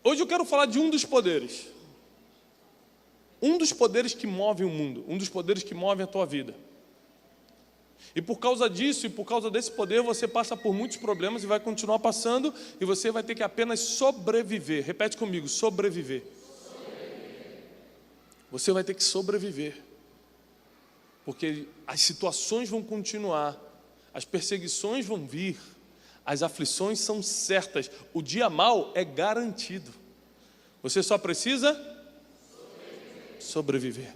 Hoje eu quero falar de um dos poderes. Um dos poderes que movem o mundo. Um dos poderes que movem a tua vida. E por causa disso e por causa desse poder, você passa por muitos problemas e vai continuar passando, e você vai ter que apenas sobreviver. Repete comigo, sobreviver. Você vai ter que sobreviver. Porque as situações vão continuar, as perseguições vão vir, as aflições são certas, o dia mau é garantido. Você só precisa sobreviver.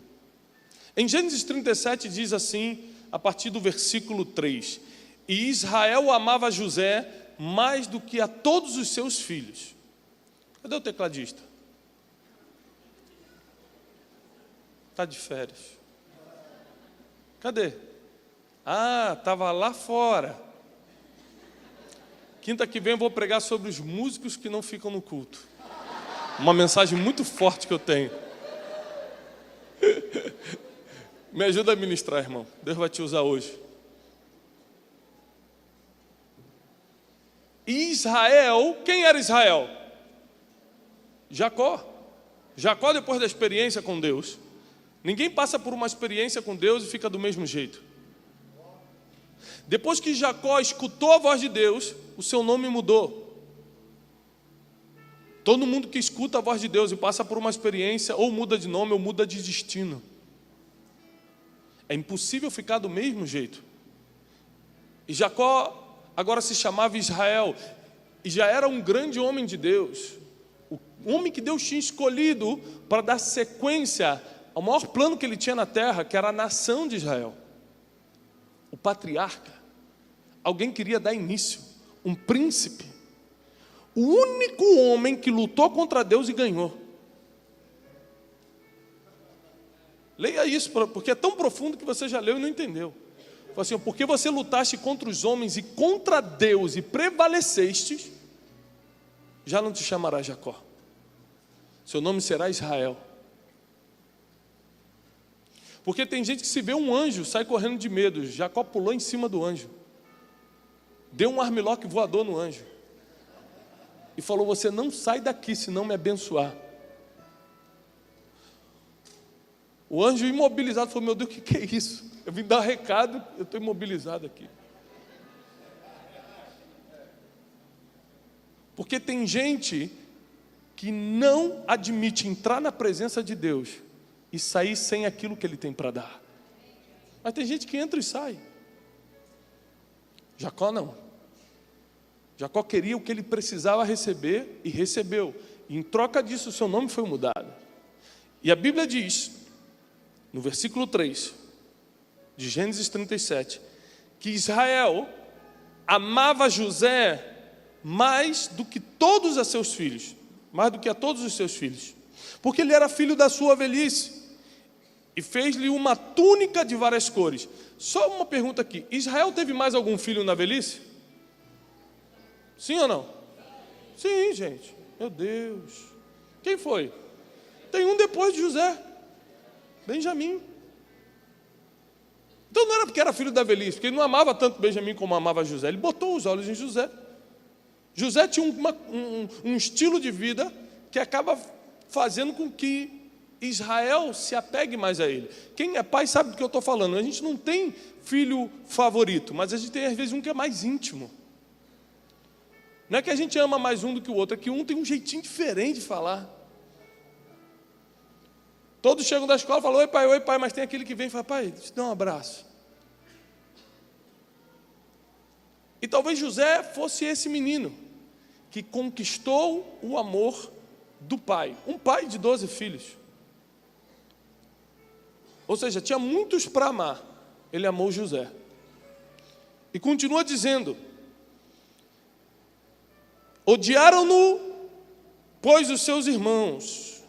Em Gênesis 37 diz assim, a partir do versículo 3: E Israel amava José mais do que a todos os seus filhos. Cadê o tecladista? Está de férias. Cadê? Ah, estava lá fora. Quinta que vem eu vou pregar sobre os músicos que não ficam no culto. Uma mensagem muito forte que eu tenho. Me ajuda a ministrar, irmão. Deus vai te usar hoje. Israel, quem era Israel? Jacó. Jacó, depois da experiência com Deus. Ninguém passa por uma experiência com Deus e fica do mesmo jeito. Depois que Jacó escutou a voz de Deus, o seu nome mudou. Todo mundo que escuta a voz de Deus e passa por uma experiência, ou muda de nome ou muda de destino. É impossível ficar do mesmo jeito. E Jacó agora se chamava Israel, e já era um grande homem de Deus, o homem que Deus tinha escolhido para dar sequência ao maior plano que ele tinha na terra, que era a nação de Israel. O patriarca, alguém queria dar início, um príncipe, o único homem que lutou contra Deus e ganhou. Leia isso, porque é tão profundo que você já leu e não entendeu. Fala assim, porque você lutaste contra os homens e contra Deus e prevalecestes, já não te chamará Jacó. Seu nome será Israel. Porque tem gente que se vê um anjo, sai correndo de medo. Jacó pulou em cima do anjo. Deu um armlock voador no anjo. E falou, você não sai daqui se não me abençoar. O anjo imobilizado falou, meu Deus, o que é isso? Eu vim dar um recado, eu estou imobilizado aqui. Porque tem gente que não admite entrar na presença de Deus e sair sem aquilo que Ele tem para dar. Mas tem gente que entra e sai. Jacó não. Jacó queria o que ele precisava receber e recebeu. E em troca disso, o seu nome foi mudado. E a Bíblia diz, no versículo 3 de Gênesis 37, que Israel amava José mais do que todos os seus filhos, mais do que a todos os seus filhos, porque ele era filho da sua velhice, e fez-lhe uma túnica de várias cores. Só uma pergunta aqui, Israel teve mais algum filho na velhice? Sim ou não? Sim, gente, meu Deus, quem foi? Tem um depois de José, Benjamim. Então não era porque era filho da velhice, porque ele não amava tanto Benjamim como amava José, ele botou os olhos em José. José tinha um estilo de vida que acaba fazendo com que Israel se apegue mais a ele. Quem é pai sabe do que eu estou falando. A gente não tem filho favorito, mas a gente tem às vezes um que é mais íntimo. Não é que a gente ama mais um do que o outro, é que um tem um jeitinho diferente de falar. Todos chegam da escola e falam, oi pai, mas tem aquele que vem e fala, pai, te dá um abraço. E talvez José fosse esse menino que conquistou o amor do pai. Um pai de 12 filhos. Ou seja, tinha muitos para amar. Ele amou José. E continua dizendo, odiaram-no, pois os seus irmãos.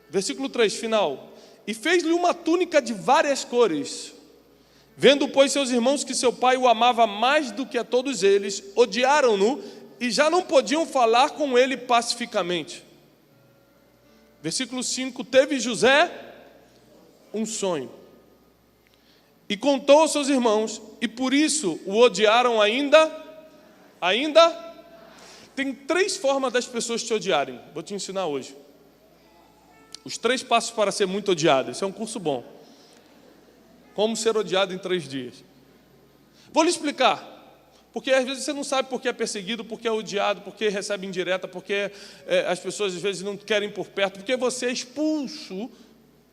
Versículo 3, final. E fez-lhe uma túnica de várias cores. Vendo, pois, seus irmãos que seu pai o amava mais do que a todos eles, odiaram-no e já não podiam falar com ele pacificamente. Versículo 5, teve José um sonho. E contou aos seus irmãos, e por isso o odiaram ainda. Tem 3 formas das pessoas te odiarem. Vou te ensinar hoje. Os 3 passos para ser muito odiado. Esse é um curso bom. Como ser odiado em 3 dias. Vou lhe explicar. Porque às vezes você não sabe por que é perseguido, por que é odiado, por que recebe indireta, por que as pessoas às vezes não querem por perto, porque você é expulso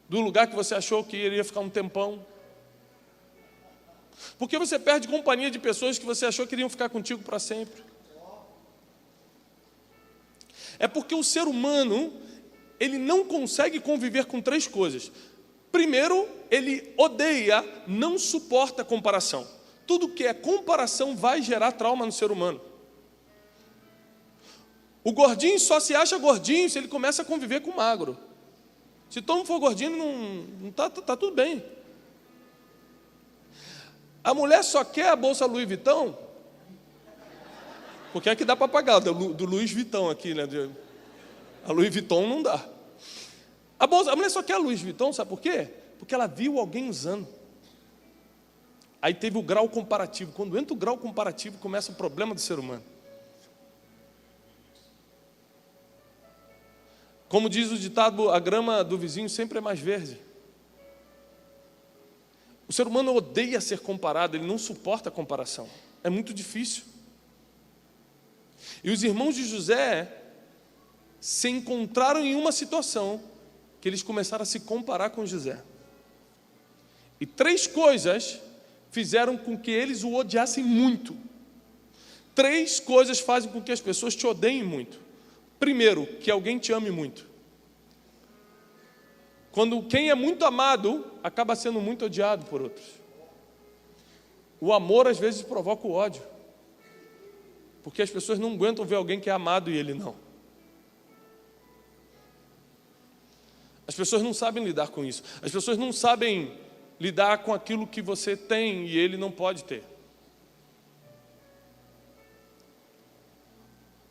do lugar que você achou que iria ficar um tempão. Porque você perde companhia de pessoas que você achou que iriam ficar contigo para sempre. É porque o ser humano, ele não consegue conviver com 3 coisas. Primeiro, ele odeia, não suporta comparação. Tudo que é comparação vai gerar trauma no ser humano. O gordinho só se acha gordinho se ele começa a conviver com o magro. Se todo mundo for gordinho, não tá tudo bem. A mulher só quer a bolsa Louis Vuitton, porque é que dá para pagar, do Louis Vuitton aqui, né? A Louis Vuitton não dá. A mulher só quer a Louis Vuitton, sabe por quê? Porque ela viu alguém usando. Aí teve o grau comparativo. Quando entra o grau comparativo, começa o problema do ser humano. Como diz o ditado, a grama do vizinho sempre é mais verde. O ser humano odeia ser comparado, ele não suporta a comparação. É muito difícil. E os irmãos de José se encontraram em uma situação que eles começaram a se comparar com José. E 3 coisas fizeram com que eles o odiassem muito. 3 coisas fazem com que as pessoas te odeiem muito. Primeiro, que alguém te ame muito. Quando quem é muito amado, acaba sendo muito odiado por outros. O amor, às vezes, provoca o ódio. Porque as pessoas não aguentam ver alguém que é amado e ele não. As pessoas não sabem lidar com isso. As pessoas não sabem lidar com aquilo que você tem e ele não pode ter.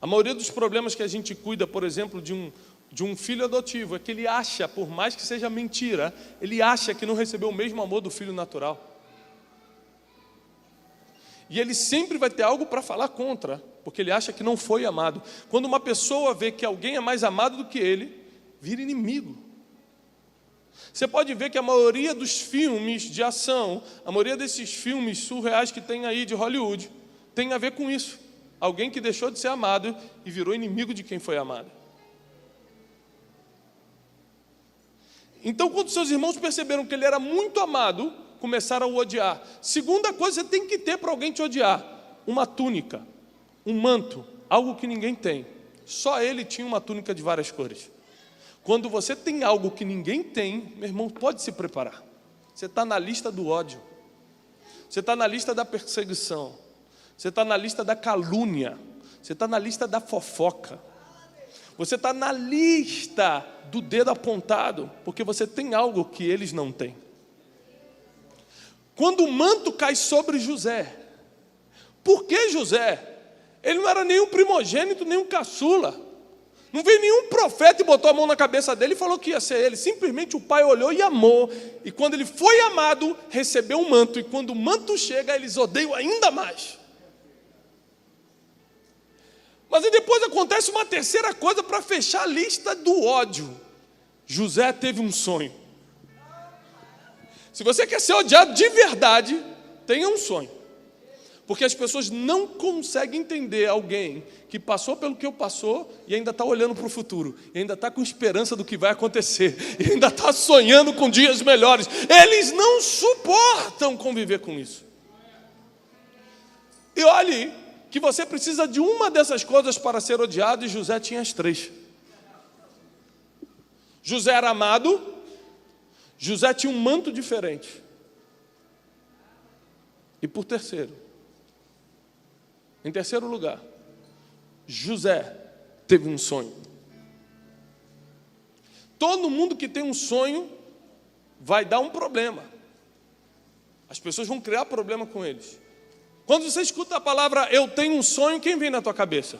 A maioria dos problemas que a gente cuida, por exemplo, de um filho adotivo, é que ele acha, por mais que seja mentira, ele acha que não recebeu o mesmo amor do filho natural. E ele sempre vai ter algo para falar contra, porque ele acha que não foi amado. Quando uma pessoa vê que alguém é mais amado do que ele, vira inimigo. Você pode ver que a maioria dos filmes de ação, a maioria desses filmes surreais que tem aí de Hollywood, tem a ver com isso. Alguém que deixou de ser amado e virou inimigo de quem foi amado. Então, quando seus irmãos perceberam que ele era muito amado, começaram a o odiar. Segunda coisa que você tem que ter para alguém te odiar: uma túnica, um manto, algo que ninguém tem. Só ele tinha uma túnica de várias cores. Quando você tem algo que ninguém tem, meu irmão, pode se preparar. Você está na lista do ódio. Você está na lista da perseguição. Você está na lista da calúnia. Você está na lista da fofoca. Você está na lista do dedo apontado, porque você tem algo que eles não têm. Quando o manto cai sobre José, por que José? Ele não era nem um primogênito, nem um caçula. Não veio nenhum profeta e botou a mão na cabeça dele e falou que ia ser ele. Simplesmente o pai olhou e amou. E quando ele foi amado, recebeu um manto. E quando o manto chega, eles odeiam ainda mais. Mas e depois acontece uma terceira coisa para fechar a lista do ódio. José teve um sonho. Se você quer ser odiado de verdade, tenha um sonho. Porque as pessoas não conseguem entender alguém que passou pelo que eu passou e ainda está olhando para o futuro, e ainda está com esperança do que vai acontecer, e ainda está sonhando com dias melhores. Eles não suportam conviver com isso. E olhe que você precisa de uma dessas coisas para ser odiado, e José tinha as 3. José era amado, José tinha um manto diferente. E em terceiro lugar, José teve um sonho. Todo mundo que tem um sonho vai dar um problema. As pessoas vão criar problema com eles. Quando você escuta a palavra eu tenho um sonho, quem vem na tua cabeça?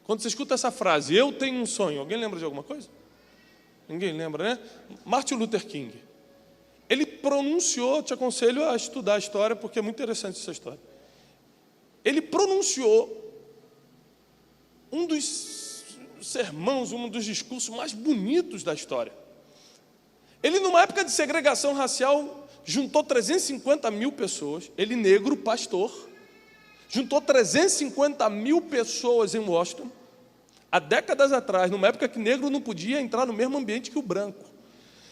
Quando você escuta essa frase, eu tenho um sonho, alguém lembra de alguma coisa? Ninguém lembra, né? Martin Luther King. Ele pronunciou, te aconselho a estudar a história, porque é muito interessante essa história. ele pronunciou um dos sermões, um dos discursos mais bonitos da história. Ele, numa época de segregação racial, juntou 350 mil pessoas, ele negro, pastor, juntou 350 mil pessoas em Washington, há décadas atrás, numa época que negro não podia entrar no mesmo ambiente que o branco.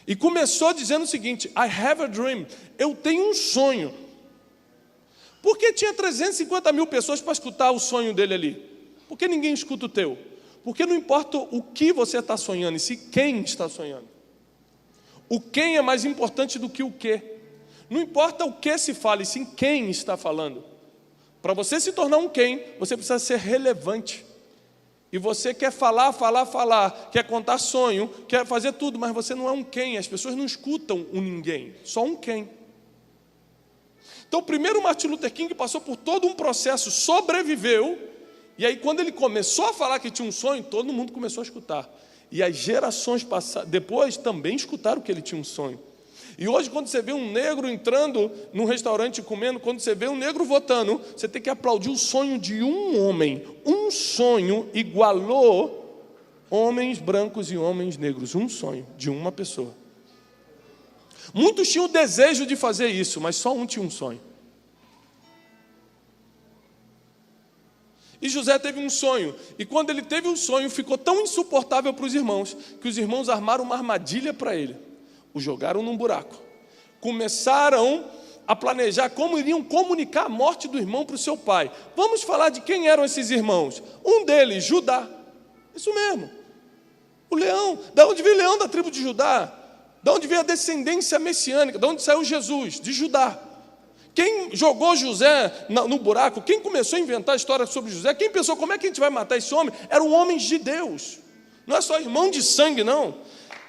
E começou dizendo o seguinte: I have a dream, eu tenho um sonho. Por que tinha 350 mil pessoas para escutar o sonho dele ali? Por que ninguém escuta o teu? Porque não importa o que você está sonhando, e se quem está sonhando. O quem é mais importante do que o que. Não importa o que se fala, e sim quem está falando. Para você se tornar um quem, você precisa ser relevante. E você quer falar, quer contar sonho, quer fazer tudo, mas você não é um quem. As pessoas não escutam um ninguém, só um quem. Então, primeiro Martin Luther King passou por todo um processo, sobreviveu, e aí quando ele começou a falar que tinha um sonho, todo mundo começou a escutar. E as gerações depois também escutaram que ele tinha um sonho. E hoje, quando você vê um negro entrando num restaurante comendo, quando você vê um negro votando, você tem que aplaudir o sonho de um homem. Um sonho igualou homens brancos e homens negros. Um sonho de uma pessoa. Muitos tinham o desejo de fazer isso, mas só um tinha um sonho. E José teve um sonho, e quando ele teve um sonho, ficou tão insuportável para os irmãos, que os irmãos armaram uma armadilha para ele. O jogaram num buraco. Começaram a planejar como iriam comunicar a morte do irmão para o seu pai. Vamos falar de quem eram esses irmãos. Um deles, Judá. Isso mesmo. O leão. Da onde veio o leão da tribo de Judá? Da onde veio a descendência messiânica? Da onde saiu Jesus? De Judá. Quem jogou José no buraco? Quem começou a inventar a história sobre José? Quem pensou como é que a gente vai matar esse homem? Eram homens de Deus. Não é só irmão de sangue, não.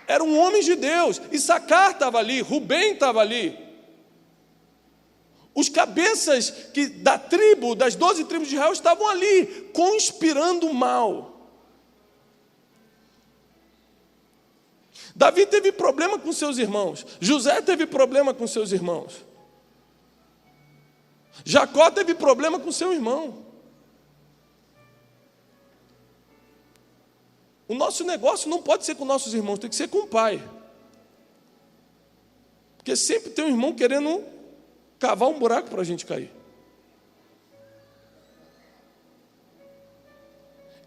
Eram homens de Deus. Issacar estava ali, Rubem estava ali. Os cabeças da tribo, das 12 tribos de Israel, estavam ali, conspirando mal. Davi teve problema com seus irmãos. José teve problema com seus irmãos. Jacó teve problema com seu irmão. O nosso negócio não pode ser com nossos irmãos, tem que ser com o pai. Porque sempre tem um irmão querendo cavar um buraco para a gente cair.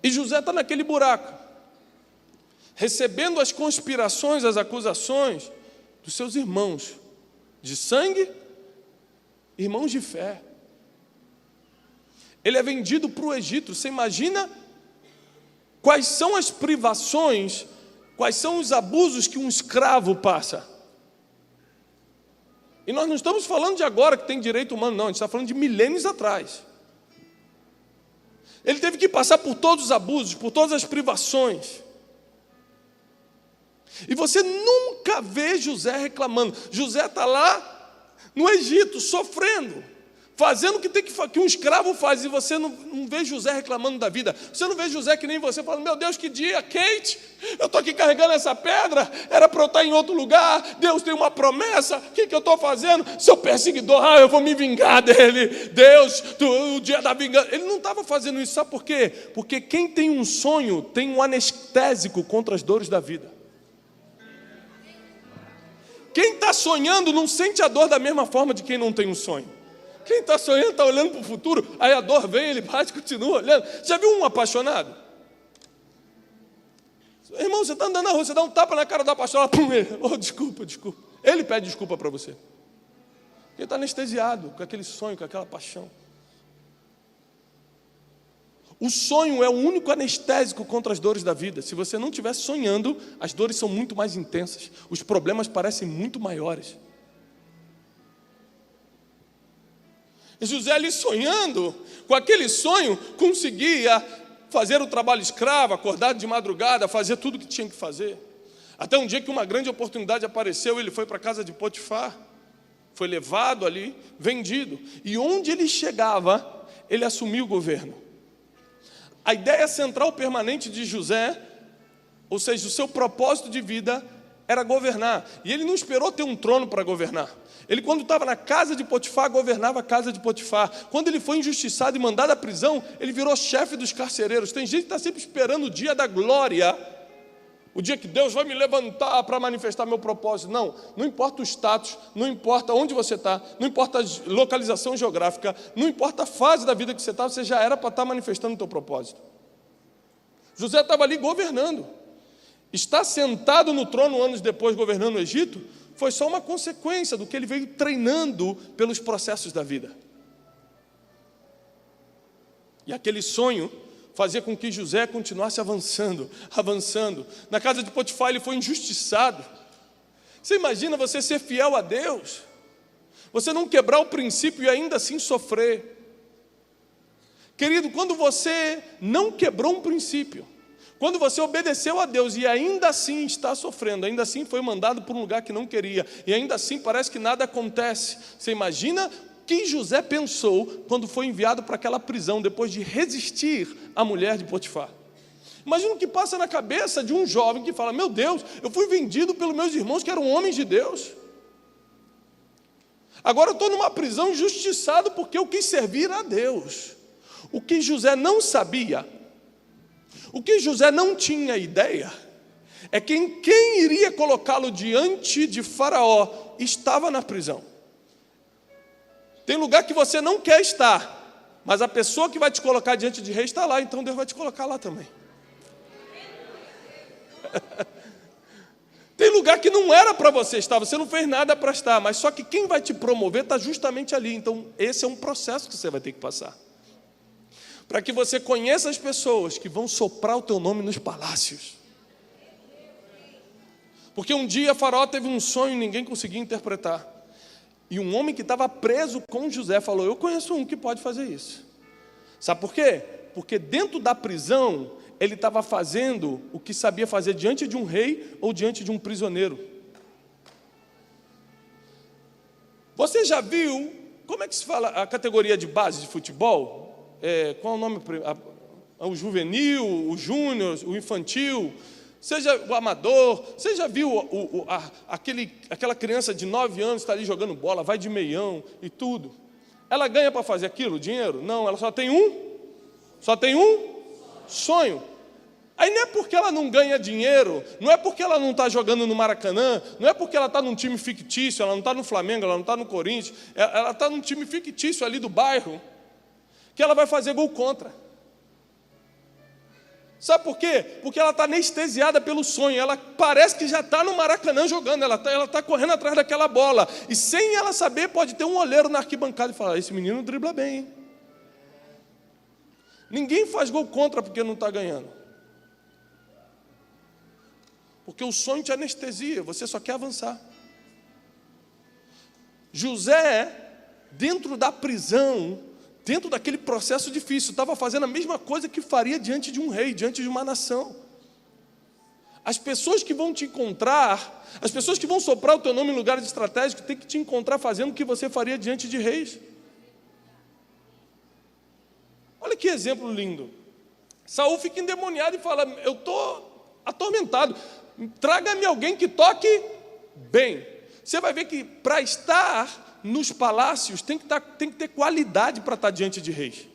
E José está naquele buraco, recebendo as conspirações, as acusações dos seus irmãos, de sangue, irmãos de fé. Ele é vendido para o Egito. Você imagina quais são as privações, quais são os abusos que um escravo passa? E nós não estamos falando de agora que tem direito humano, não. A gente está falando de milênios atrás. Ele teve que passar por todos os abusos, por todas as privações. E você nunca vê José reclamando. José está lá no Egito, sofrendo, fazendo o que um escravo faz, e você não vê José reclamando da vida. Você não vê José que nem você, falando: meu Deus, que dia, Kate, eu estou aqui carregando essa pedra, era para eu estar em outro lugar, Deus tem uma promessa, o que eu estou fazendo? Seu perseguidor, eu vou me vingar dele, Deus, o dia da vingança. Ele não estava fazendo isso, sabe por quê? Porque quem tem um sonho tem um anestésico contra as dores da vida. Quem está sonhando não sente a dor da mesma forma de quem não tem um sonho. Quem está sonhando está olhando para o futuro, aí a dor vem, ele bate, continua olhando. Já viu um apaixonado? Irmão, você está andando na rua, você dá um tapa na cara do apaixonado, pum, ele, desculpa. Ele pede desculpa para você. Ele está anestesiado com aquele sonho, com aquela paixão. O sonho é o único anestésico contra as dores da vida. Se você não estiver sonhando, as dores são muito mais intensas. Os problemas parecem muito maiores. E José ali sonhando, com aquele sonho, conseguia fazer o trabalho escravo, acordar de madrugada, fazer tudo o que tinha que fazer. Até um dia que uma grande oportunidade apareceu, ele foi para a casa de Potifar, foi levado ali, vendido. E onde ele chegava, ele assumiu o governo. A ideia central permanente de José, ou seja, o seu propósito de vida, era governar. E ele não esperou ter um trono para governar. Ele, quando estava na casa de Potifar, governava a casa de Potifar. Quando ele foi injustiçado e mandado à prisão, ele virou chefe dos carcereiros. Tem gente que está sempre esperando o dia da glória, o dia que Deus vai me levantar para manifestar meu propósito. Não, não importa o status, não importa onde você está, não importa a localização geográfica, não importa a fase da vida que você está, você já era para estar manifestando o teu propósito. José estava ali governando. Estar sentado no trono anos depois governando o Egito foi só uma consequência do que ele veio treinando pelos processos da vida. E aquele sonho fazia com que José continuasse avançando. Na casa de Potifar ele foi injustiçado. Você imagina você ser fiel a Deus, você não quebrar o princípio e ainda assim sofrer. Querido, quando você não quebrou um princípio, quando você obedeceu a Deus e ainda assim está sofrendo, ainda assim foi mandado para um lugar que não queria, e ainda assim parece que nada acontece, você imagina o que José pensou quando foi enviado para aquela prisão, depois de resistir à mulher de Potifar? Imagina o que passa na cabeça de um jovem que fala: meu Deus, eu fui vendido pelos meus irmãos que eram homens de Deus, agora eu estou numa prisão injustiçado porque eu quis servir a Deus. O que José não sabia, o que José não tinha ideia, é que quem iria colocá-lo diante de Faraó estava na prisão. Tem lugar que você não quer estar, mas a pessoa que vai te colocar diante de rei está lá, então Deus vai te colocar lá também. Tem lugar que não era para você estar, você não fez nada para estar, mas só que quem vai te promover está justamente ali. Então esse é um processo que você vai ter que passar, para que você conheça as pessoas que vão soprar o teu nome nos palácios. Porque um dia Faraó teve um sonho e ninguém conseguia interpretar. E um homem que estava preso com José falou: eu conheço um que pode fazer isso. Sabe por quê? Porque dentro da prisão ele estava fazendo o que sabia fazer diante de um rei ou diante de um prisioneiro. Você já viu, como é que se fala a categoria de base de futebol? Qual é o nome? O juvenil, o júnior, o infantil, seja o amador. Você já viu aquela criança de 9 anos está ali jogando bola, vai de meião e tudo? Ela ganha para fazer aquilo, dinheiro? Não, ela só tem um sonho. Aí não é porque ela não ganha dinheiro, não é porque ela não está jogando no Maracanã, não é porque ela está num time fictício, ela não está no Flamengo, ela não está no Corinthians, ela está num time fictício ali do bairro, que ela vai fazer gol contra. Sabe por quê? Porque ela está anestesiada pelo sonho, ela parece que já está no Maracanã jogando, ela está correndo atrás daquela bola, e sem ela saber pode ter um olheiro na arquibancada e falar: esse menino dribla bem, hein? Ninguém faz gol contra porque não está ganhando, porque o sonho te anestesia, você só quer avançar. José, dentro da prisão, dentro daquele processo difícil, estava fazendo a mesma coisa que faria diante de um rei, diante de uma nação. As pessoas que vão te encontrar, as pessoas que vão soprar o teu nome em lugares estratégicos, tem que te encontrar fazendo o que você faria diante de reis. Olha que exemplo lindo. Saul fica endemoniado e fala: eu estou atormentado, traga-me alguém que toque bem. Você vai ver que para estar nos palácios tem que ter qualidade para estar diante de reis.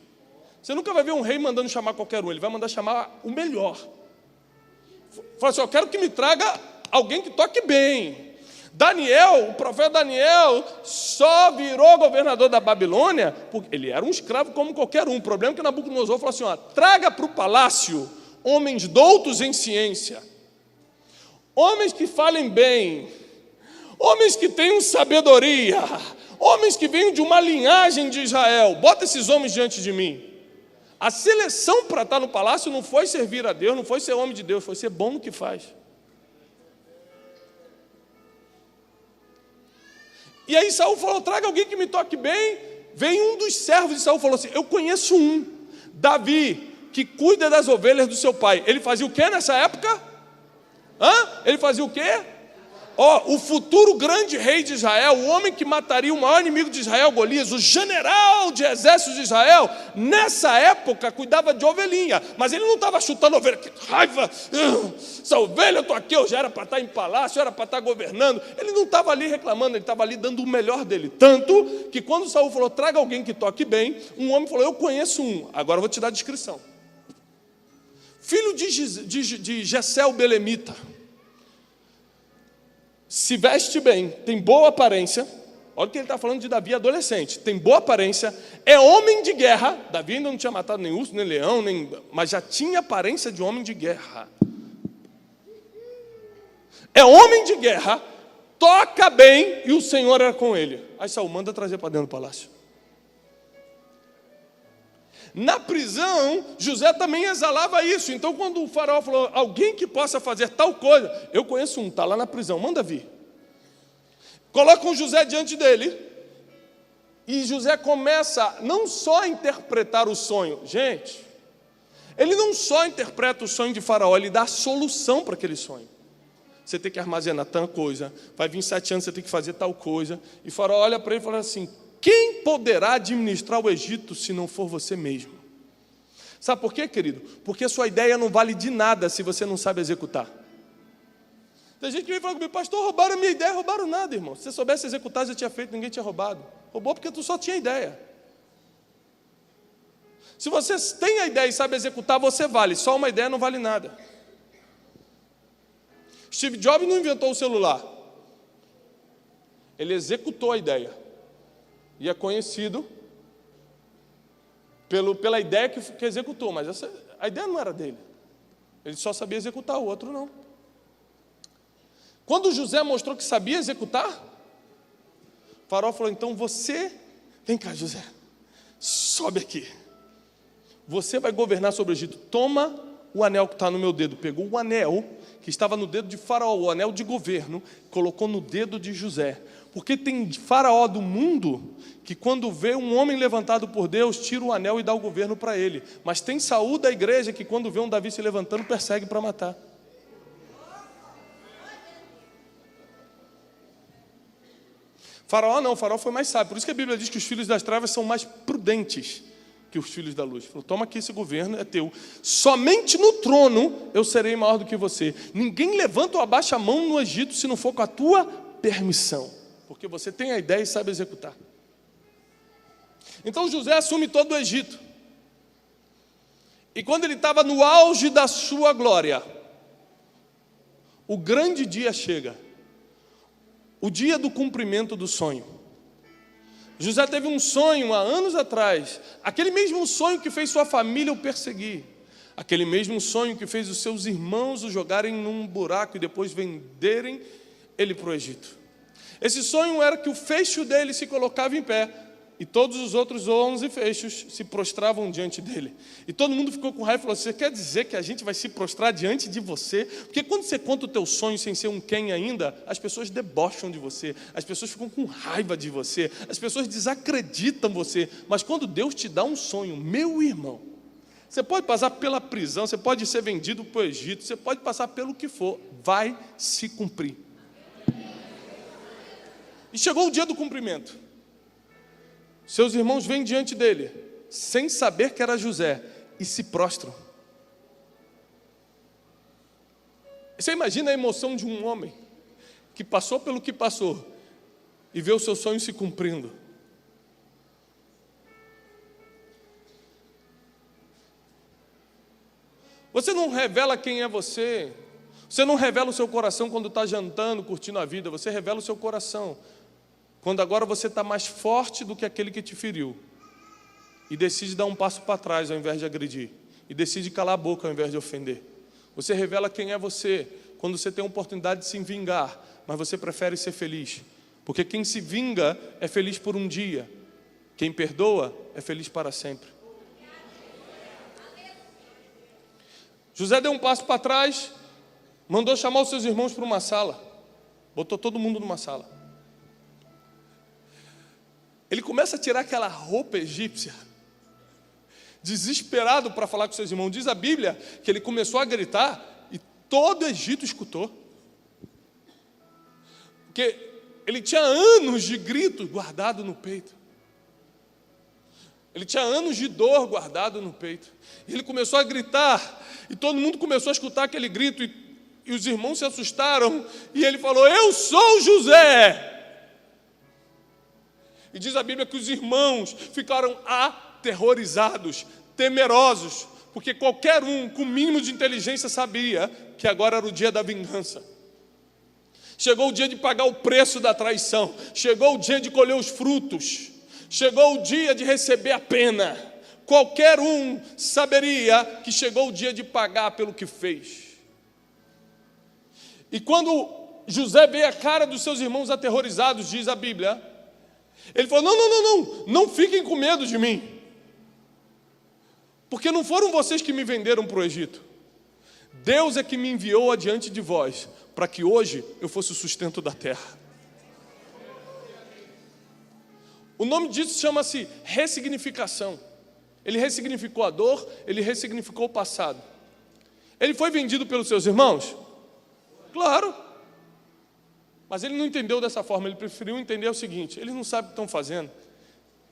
Você nunca vai ver um rei mandando chamar qualquer um, ele vai mandar chamar o melhor. Fala assim: eu quero que me traga alguém que toque bem. Daniel, o profeta Daniel, só virou governador da Babilônia porque ele era um escravo como qualquer um. O problema é que Nabucodonosor falou assim: traga para o palácio homens doutos em ciência, homens que falem bem, homens que tenham sabedoria, homens que venham de uma linhagem de Israel. Bota esses homens diante de mim. A seleção para estar no palácio não foi servir a Deus, não foi ser homem de Deus, foi ser bom no que faz. E aí Saul falou: traga alguém que me toque bem. Veio um dos servos de Saul e falou assim: eu conheço um, Davi, que cuida das ovelhas do seu pai. Ele fazia o quê nessa época? Ele fazia o quê? O futuro grande rei de Israel, o homem que mataria o maior inimigo de Israel, Golias, o general de exército de Israel, nessa época cuidava de ovelhinha, mas ele não estava chutando ovelha, que raiva, essa ovelha, eu estou aqui, eu já era para estar em palácio, eu era para estar governando. Ele não estava ali reclamando, ele estava ali dando o melhor dele. Tanto que quando Saul falou, traga alguém que toque bem, um homem falou, eu conheço um, agora eu vou te dar a descrição. Filho de Jessé o belemita, se veste bem, tem boa aparência. Olha o que ele está falando de Davi adolescente. Tem boa aparência, é homem de guerra. Davi ainda não tinha matado nem urso, nem leão, mas já tinha aparência de homem de guerra. É homem de guerra, toca bem e o Senhor era com ele. Aí Saul manda trazer para dentro do palácio. Na prisão, José também exalava isso. Então, quando o faraó falou, alguém que possa fazer tal coisa, eu conheço um, está lá na prisão, manda vir. Colocam José diante dele, e José começa não só a interpretar o sonho. Gente, ele não só interpreta o sonho de faraó, ele dá a solução para aquele sonho. Você tem que armazenar tal coisa, vai vir 7 anos, você tem que fazer tal coisa. E o faraó olha para ele e fala assim, quem poderá administrar o Egito se não for você mesmo? Sabe por quê, querido? Porque a sua ideia não vale de nada se você não sabe executar. Tem gente que vem falar comigo, pastor, roubaram a minha ideia, roubaram nada, irmão. Se você soubesse executar, já tinha feito, ninguém tinha roubado. Roubou porque tu só tinha ideia. Se você tem a ideia e sabe executar, você vale. Só uma ideia não vale nada. Steve Jobs não inventou o celular. Ele executou a ideia. E é conhecido pela ideia que executou, mas a ideia não era dele. Ele só sabia executar, o outro não. Quando José mostrou que sabia executar, o faraó falou, então vem cá, José, sobe aqui. Você vai governar sobre o Egito. Toma o anel que está no meu dedo. Pegou o anel que estava no dedo de faraó, o anel de governo, colocou no dedo de José. Porque tem faraó do mundo que quando vê um homem levantado por Deus, tira o anel e dá o governo para ele. Mas tem Saul da igreja que quando vê um Davi se levantando, persegue para matar. Faraó não, Faraó foi mais sábio. Por isso que a Bíblia diz que os filhos das trevas são mais prudentes que os filhos da luz. Falou, toma aqui esse governo, é teu. Somente no trono eu serei maior do que você. Ninguém levanta ou abaixa a mão no Egito se não for com a tua permissão. Porque você tem a ideia e sabe executar. Então José assume todo o Egito. E quando ele estava no auge da sua glória, o grande dia chega. O dia do cumprimento do sonho. José teve um sonho há anos atrás. Aquele mesmo sonho que fez sua família o perseguir. Aquele mesmo sonho que fez os seus irmãos o jogarem num buraco e depois venderem ele para o Egito. Esse sonho era que o fecho dele se colocava em pé e todos os outros 11 fechos se prostravam diante dele. E todo mundo ficou com raiva e falou, você quer dizer que a gente vai se prostrar diante de você? Porque quando você conta o teu sonho sem ser um quem ainda, as pessoas debocham de você, as pessoas ficam com raiva de você, as pessoas desacreditam você. Mas quando Deus te dá um sonho, meu irmão, você pode passar pela prisão, você pode ser vendido para o Egito, você pode passar pelo que for, vai se cumprir. E chegou o dia do cumprimento. Seus irmãos vêm diante dele, sem saber que era José, e se prostram. Você imagina a emoção de um homem que passou pelo que passou e vê o seu sonho se cumprindo. Você não revela quem é você. Você não revela o seu coração quando está jantando, curtindo a vida. Você revela o seu coração quando agora você está mais forte do que aquele que te feriu e decide dar um passo para trás ao invés de agredir, e decide calar a boca ao invés de ofender. Você revela quem é você quando você tem a oportunidade de se vingar, mas você prefere ser feliz, porque quem se vinga é feliz por um dia, quem perdoa é feliz para sempre. José deu um passo para trás, mandou chamar os seus irmãos para uma sala, botou todo mundo numa sala. Ele começa a tirar aquela roupa egípcia, desesperado para falar com seus irmãos. Diz a Bíblia que ele começou a gritar e todo o Egito escutou. Porque ele tinha anos de grito guardado no peito. Ele tinha anos de dor guardado no peito. E ele começou a gritar, e todo mundo começou a escutar aquele grito, e os irmãos se assustaram, e ele falou: eu sou José. E diz a Bíblia que os irmãos ficaram aterrorizados, temerosos, porque qualquer um com mínimo de inteligência sabia que agora era o dia da vingança. Chegou o dia de pagar o preço da traição, chegou o dia de colher os frutos, chegou o dia de receber a pena. Qualquer um saberia que chegou o dia de pagar pelo que fez. E quando José vê a cara dos seus irmãos aterrorizados, diz a Bíblia, ele falou: não fiquem com medo de mim, porque não foram vocês que me venderam para o Egito. Deus é que me enviou adiante de vós, para que hoje eu fosse o sustento da terra. O nome disso chama-se ressignificação. Ele ressignificou a dor, ele ressignificou o passado. Ele foi vendido pelos seus irmãos? Claro. Mas ele não entendeu dessa forma, ele preferiu entender o seguinte: eles não sabem o que estão fazendo.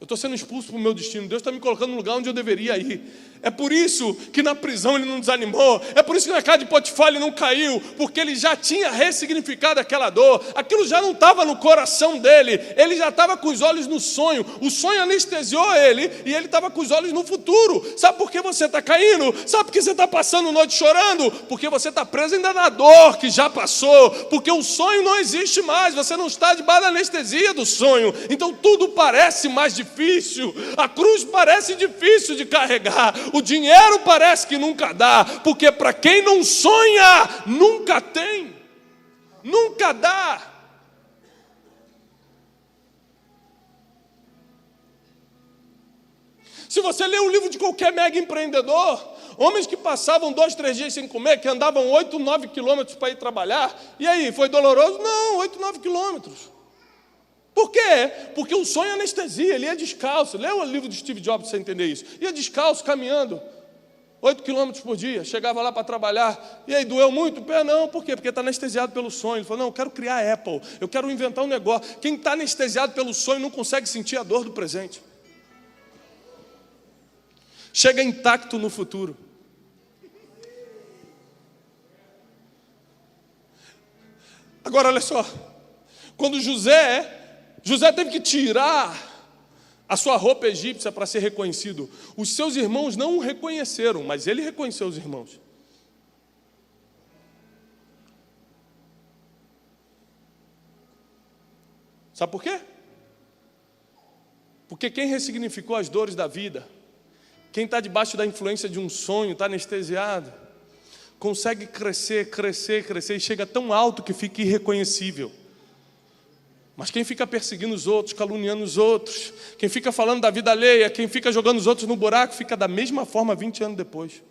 Eu estou sendo expulso para o meu destino, Deus está me colocando no lugar onde eu deveria ir. É por isso que na prisão ele não desanimou, é por isso que na casa de Potifar ele não caiu, porque ele já tinha ressignificado aquela dor, aquilo já não estava no coração dele, ele já estava com os olhos no sonho, o sonho anestesiou ele, e ele estava com os olhos no futuro. Sabe por que você está caindo? Sabe por que você está passando noite chorando? Porque você está preso ainda na dor que já passou, porque o sonho não existe mais, você não está debaixo da anestesia do sonho, então tudo parece mais difícil, a cruz parece difícil de carregar, o dinheiro parece que nunca dá, porque para quem não sonha, nunca tem, nunca dá. Se você ler um livro de qualquer mega empreendedor, homens que passavam 2, 3 dias sem comer, que andavam 8, 9 quilômetros para ir trabalhar, e aí, foi doloroso? Não, 8, 9 quilômetros. Por quê? Porque o sonho é anestesia, ele ia descalço. Lê o livro de Steve Jobs para você entender isso. Ia descalço, caminhando 8 quilômetros por dia, chegava lá para trabalhar, e aí, doeu muito? Pé não, por quê? Porque está anestesiado pelo sonho. Ele falou: não, eu quero criar a Apple, eu quero inventar um negócio. Quem está anestesiado pelo sonho não consegue sentir a dor do presente. Chega intacto no futuro. Agora, olha só, quando José teve que tirar a sua roupa egípcia para ser reconhecido. Os seus irmãos não o reconheceram, mas ele reconheceu os irmãos. Sabe por quê? Porque quem ressignificou as dores da vida, quem está debaixo da influência de um sonho, está anestesiado, consegue crescer, e chega tão alto que fica irreconhecível. Mas quem fica perseguindo os outros, caluniando os outros, quem fica falando da vida alheia, quem fica jogando os outros no buraco, fica da mesma forma 20 anos depois.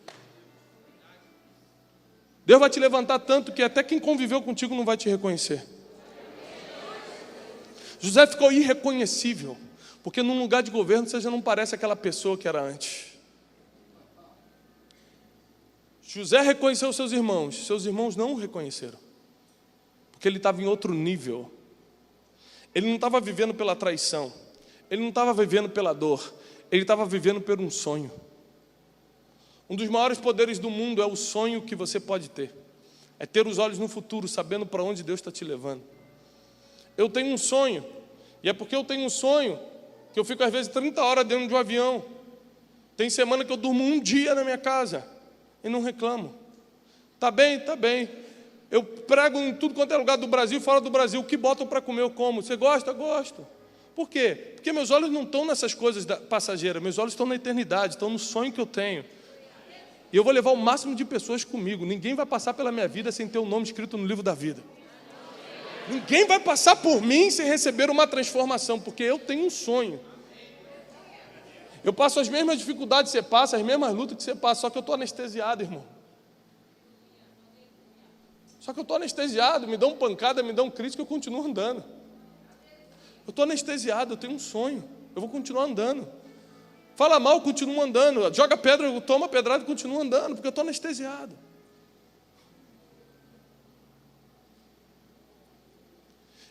Deus vai te levantar tanto que até quem conviveu contigo não vai te reconhecer. José ficou irreconhecível, porque num lugar de governo você já não parece aquela pessoa que era antes. José reconheceu seus irmãos não o reconheceram, porque ele estava em outro nível. Ele não estava vivendo pela traição, ele não estava vivendo pela dor, ele estava vivendo por um sonho. Um dos maiores poderes do mundo é o sonho que você pode ter, é ter os olhos no futuro, sabendo para onde Deus está te levando. Eu tenho um sonho, e é porque eu tenho um sonho que eu fico às vezes 30 horas dentro de um avião. Tem semana que eu durmo um dia na minha casa e não reclamo. Tá bem. Eu prego em tudo quanto é lugar do Brasil, fora do Brasil. O que botam para comer eu como. Você gosta? Gosto. Por quê? Porque meus olhos não estão nessas coisas passageiras. Meus olhos estão na eternidade, estão no sonho que eu tenho. E eu vou levar o máximo de pessoas comigo. Ninguém vai passar pela minha vida sem ter o nome escrito no livro da vida. Ninguém vai passar por mim sem receber uma transformação, porque eu tenho um sonho. Eu passo as mesmas dificuldades que você passa, as mesmas lutas que você passa, só que eu estou anestesiado, irmão. Só que eu estou anestesiado, me dão pancada, me dão crítica, eu continuo andando. Eu estou anestesiado, eu tenho um sonho, eu vou continuar andando. Fala mal, eu continuo andando. Joga pedra, eu tomo a pedrada e continuo andando, porque eu estou anestesiado.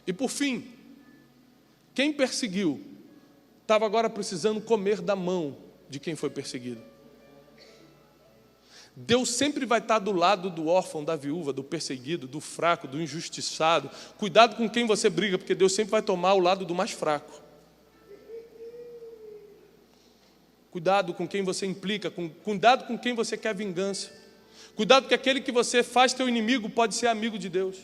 E por fim, quem perseguiu estava agora precisando comer da mão de quem foi perseguido. Deus sempre vai estar do lado do órfão, da viúva, do perseguido, do fraco, do injustiçado. Cuidado com quem você briga, porque Deus sempre vai tomar o lado do mais fraco. Cuidado com quem você implica, cuidado com quem você quer vingança. Cuidado que aquele que você faz teu inimigo pode ser amigo de Deus.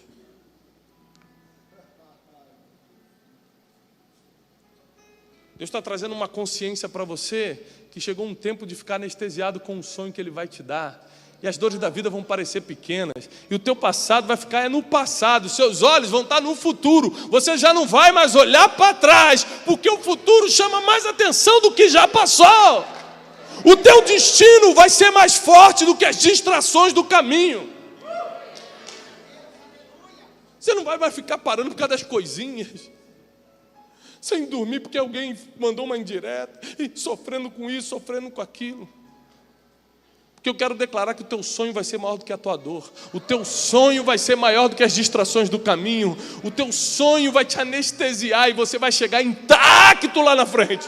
Deus está trazendo uma consciência para você que chegou um tempo de ficar anestesiado com o sonho que Ele vai te dar. E as dores da vida vão parecer pequenas. E o teu passado vai ficar no passado. Os seus olhos vão estar no futuro. Você já não vai mais olhar para trás, porque o futuro chama mais atenção do que já passou. O teu destino vai ser mais forte do que as distrações do caminho. Você não vai ficar parando por causa das coisinhas, sem dormir porque alguém mandou uma indireta, e sofrendo com isso, sofrendo com aquilo. Porque eu quero declarar que o teu sonho vai ser maior do que a tua dor. O teu sonho vai ser maior do que as distrações do caminho. O teu sonho vai te anestesiar e você vai chegar intacto lá na frente.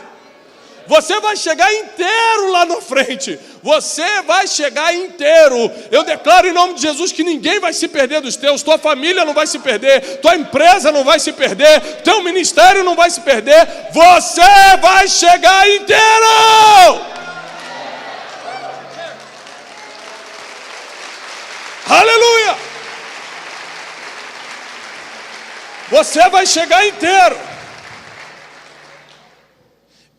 Você vai chegar inteiro lá na frente. Você vai chegar inteiro. Eu declaro em nome de Jesus que ninguém vai se perder dos teus. Tua família não vai se perder. Tua empresa não vai se perder. Teu ministério não vai se perder. Você vai chegar inteiro. Aleluia. Você vai chegar inteiro.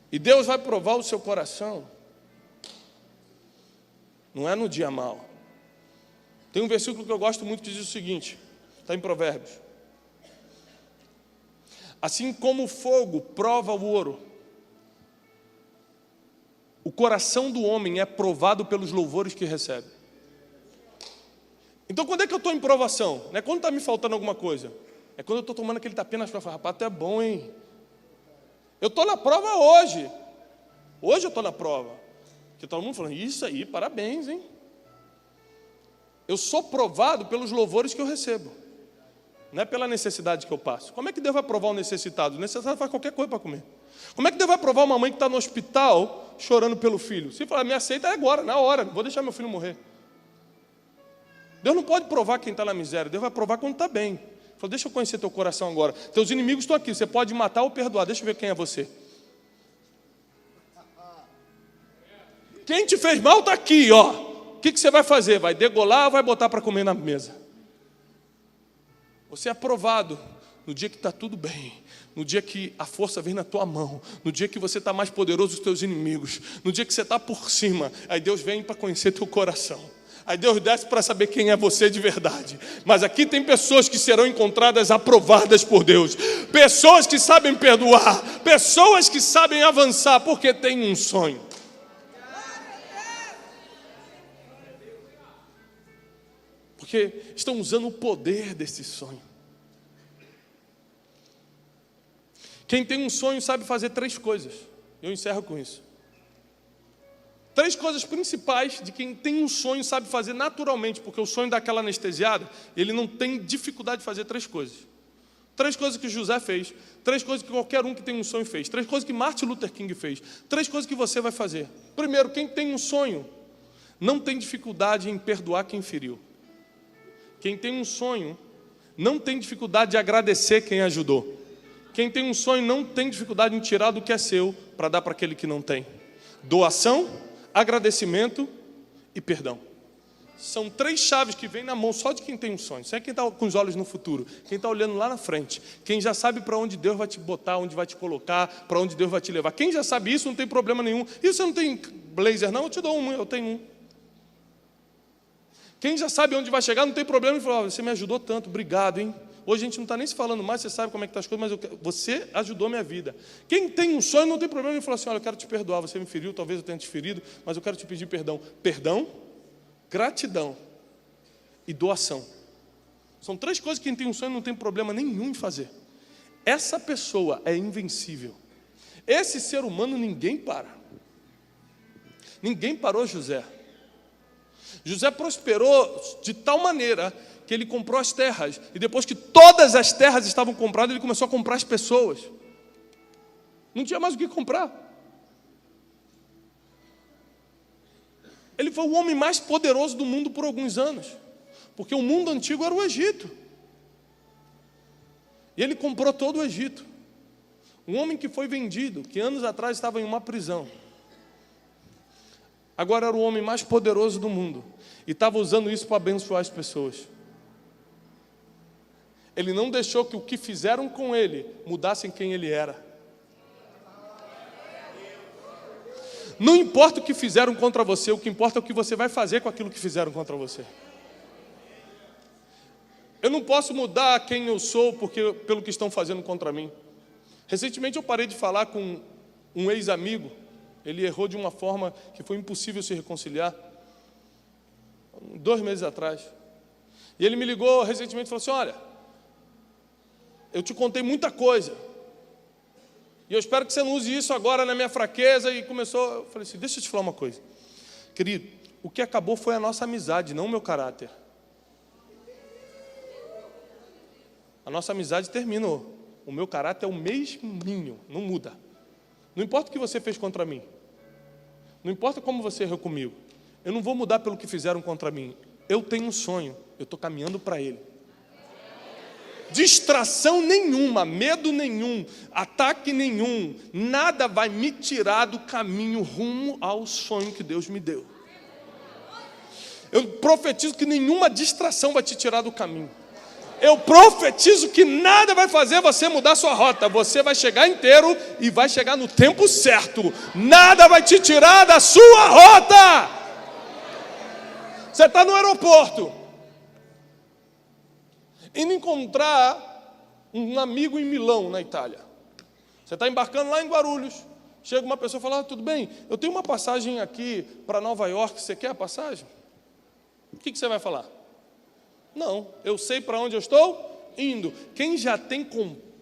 E Deus vai provar o seu coração. Não é no dia mau. Tem um versículo que eu gosto muito que diz o seguinte, está em Provérbios. Assim como o fogo prova o ouro, o coração do homem é provado pelos louvores que recebe. Então quando é que eu estou em provação? Não é quando está me faltando alguma coisa. É quando eu estou tomando aquele tapinha nas costas. Rapaz, até é bom, hein? Eu estou na prova hoje. Hoje eu estou na prova. Porque todo mundo falando, isso aí, parabéns, hein? Eu sou provado pelos louvores que eu recebo. Não é pela necessidade que eu passo. Como é que Deus vai provar o necessitado? O necessitado faz qualquer coisa para comer. Como é que Deus vai provar uma mãe que está no hospital chorando pelo filho? Se falar, me aceita é agora, na hora, não vou deixar meu filho morrer. Deus não pode provar quem está na miséria, Deus vai provar quando está bem. Falou, deixa eu conhecer teu coração agora. Teus inimigos estão aqui, você pode matar ou perdoar. Deixa eu ver quem é você. Quem te fez mal está aqui, ó. O que você vai fazer? Vai degolar ou vai botar para comer na mesa? Você é aprovado no dia que está tudo bem, no dia que a força vem na tua mão, no dia que você está mais poderoso dos teus inimigos, no dia que você está por cima. Aí Deus vem para conhecer teu coração. Aí Deus desce para saber quem é você de verdade. Mas aqui tem pessoas que serão encontradas aprovadas por Deus. Pessoas que sabem perdoar. Pessoas que sabem avançar porque têm um sonho. Porque estão usando o poder desse sonho. Quem tem um sonho sabe fazer 3 coisas. Eu encerro com isso. 3 coisas principais de quem tem um sonho sabe fazer naturalmente, porque o sonho dá aquela anestesiada, ele não tem dificuldade de fazer 3 coisas. 3 coisas que José fez, 3 coisas que qualquer um que tem um sonho fez, 3 coisas que Martin Luther King fez, 3 coisas que você vai fazer. Primeiro, quem tem um sonho não tem dificuldade em perdoar quem feriu. Quem tem um sonho não tem dificuldade de agradecer quem ajudou. Quem tem um sonho não tem dificuldade em tirar do que é seu para dar para aquele que não tem. Doação, agradecimento e perdão. São 3 chaves que vêm na mão só de quem tem um sonho. Isso é quem está com os olhos no futuro, quem está olhando lá na frente, quem já sabe para onde Deus vai te botar, onde vai te colocar, para onde Deus vai te levar. Quem já sabe isso não tem problema nenhum. E você não tem blazer não? Eu te dou um, eu tenho um. Quem já sabe onde vai chegar não tem problema. Ele fala, você me ajudou tanto, obrigado, hein? Hoje a gente não está nem se falando mais, você sabe como é que estão as coisas, mas você ajudou minha vida. Quem tem um sonho não tem problema em falar assim, olha, eu quero te perdoar, você me feriu, talvez eu tenha te ferido, mas eu quero te pedir perdão. Perdão, gratidão e doação. São 3 coisas que quem tem um sonho não tem problema nenhum em fazer. Essa pessoa é invencível. Esse ser humano ninguém para. Ninguém parou José. José prosperou de tal maneira que ele comprou as terras. E depois que todas as terras estavam compradas, ele começou a comprar as pessoas. Não tinha mais o que comprar. Ele foi o homem mais poderoso do mundo por alguns anos. Porque o mundo antigo era o Egito. E ele comprou todo o Egito. Um homem que foi vendido, que anos atrás estava em uma prisão. Agora era o homem mais poderoso do mundo. E estava usando isso para abençoar as pessoas. Ele não deixou que o que fizeram com ele mudassem quem ele era. Não importa o que fizeram contra você, o que importa é o que você vai fazer com aquilo que fizeram contra você. Eu não posso mudar quem eu sou pelo que estão fazendo contra mim. Recentemente eu parei de falar com um ex-amigo. Ele errou de uma forma que foi impossível se reconciliar. 2 meses atrás. E ele me ligou recentemente e falou assim: olha, eu te contei muita coisa. E eu espero que você não use isso agora na minha fraqueza. E começou, eu falei assim: deixa eu te falar uma coisa. Querido, o que acabou foi a nossa amizade, não o meu caráter. A nossa amizade terminou. O meu caráter é o mesminho, não muda. Não importa o que você fez contra mim. Não importa como você errou comigo. Eu não vou mudar pelo que fizeram contra mim. Eu tenho um sonho, eu estou caminhando para ele. Distração nenhuma, medo nenhum, ataque nenhum, nada vai me tirar do caminho rumo ao sonho que Deus me deu. Eu profetizo que nenhuma distração vai te tirar do caminho. Eu profetizo que nada vai fazer você mudar sua rota. Você vai chegar inteiro e vai chegar no tempo certo. Nada vai te tirar da sua rota. Você está no aeroporto, indo encontrar um amigo em Milão, na Itália. Você está embarcando lá em Guarulhos. Chega uma pessoa e fala: tudo bem, eu tenho uma passagem aqui para Nova York, você quer a passagem? O que você vai falar? Não, eu sei para onde eu estou indo. Quem já tem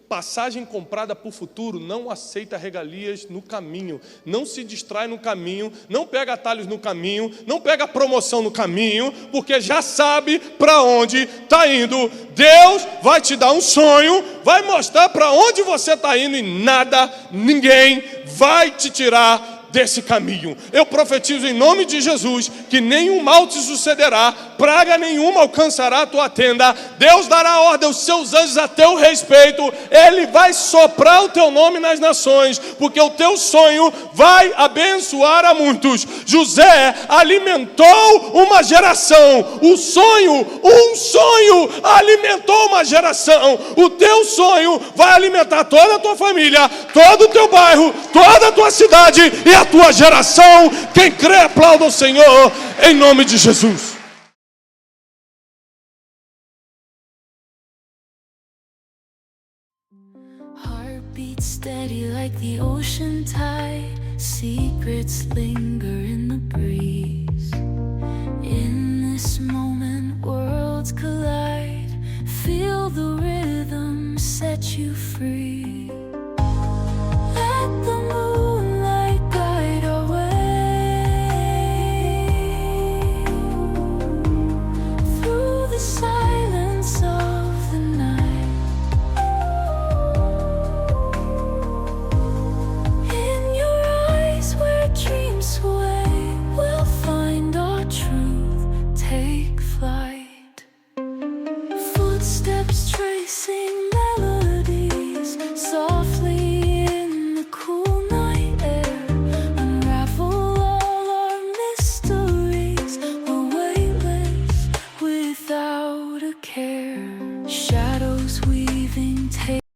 passagem comprada para o futuro não aceita regalias no caminho, não se distrai no caminho, não pega atalhos no caminho, não pega promoção no caminho, porque já sabe para onde está indo. Deus vai te dar um sonho, vai mostrar para onde você está indo, e nada, ninguém vai te tirar desse caminho. Eu profetizo em nome de Jesus que nenhum mal te sucederá, praga nenhuma alcançará a tua tenda. Deus dará ordem aos seus anjos a teu respeito. Ele vai soprar o teu nome nas nações, porque o teu sonho vai abençoar a muitos. José alimentou uma geração. Um sonho alimentou uma geração. O teu sonho vai alimentar toda a tua família, todo o teu bairro, toda a tua cidade e a tua geração. Quem crê, aplauda o Senhor em nome de Jesus. Heartbeat steady like the ocean tide. Secrets linger in the breeze. In this moment, worlds collide. Feel the rhythm set you free.